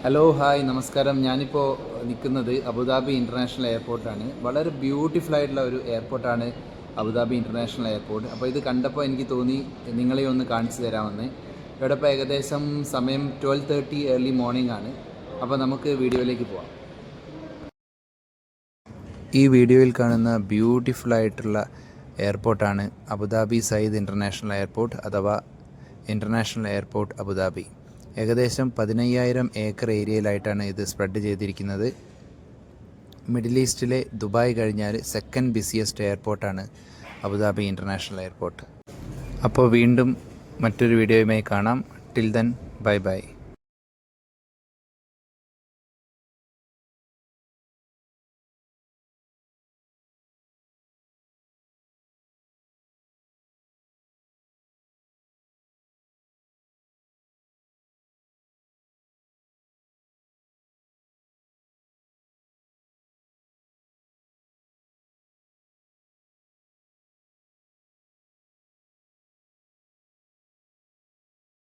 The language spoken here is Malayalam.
ഹലോ ഹായ് നമസ്കാരം. ഞാനിപ്പോൾ നിൽക്കുന്നത് അബുദാബി ഇൻ്റർനാഷണൽ എയർപോർട്ടാണ്. വളരെ ബ്യൂട്ടിഫുൾ ആയിട്ടുള്ള ഒരു എയർപോർട്ടാണ് അബുദാബി ഇൻ്റർനാഷണൽ എയർപോർട്ട്. അപ്പോൾ ഇത് കണ്ടപ്പോൾ എനിക്ക് തോന്നി നിങ്ങളെ ഒന്ന് കാണിച്ചു തരാമെന്ന്. ഇവിടെ ഇപ്പോൾ ഏകദേശം സമയം 12:30 ഏർലി മോർണിംഗ് ആണ്. അപ്പോൾ നമുക്ക് വീഡിയോയിലേക്ക് പോവാം. ഈ വീഡിയോയിൽ കാണുന്ന ബ്യൂട്ടിഫുൾ ആയിട്ടുള്ള എയർപോർട്ടാണ് അബുദാബി സയ്യിദ് ഇൻ്റർനാഷണൽ എയർപോർട്ട് അഥവാ ഇൻ്റർനാഷണൽ എയർപോർട്ട് അബുദാബി. ഏകദേശം 15,000 ഏക്കർ ഏരിയയിലായിട്ടാണ് ഇത് സ്പ്രെഡ് ചെയ്തിരിക്കുന്നത്. മിഡിൽ ഈസ്റ്റിലെ ദുബായ് കഴിഞ്ഞാൽ സെക്കൻഡ് ബിസിയസ്റ്റ് എയർപോർട്ടാണ് അബുദാബി ഇൻ്റർനാഷണൽ എയർപോർട്ട്. അപ്പോൾ വീണ്ടും മറ്റൊരു വീഡിയോയുമായി കാണാം. Till then bye by.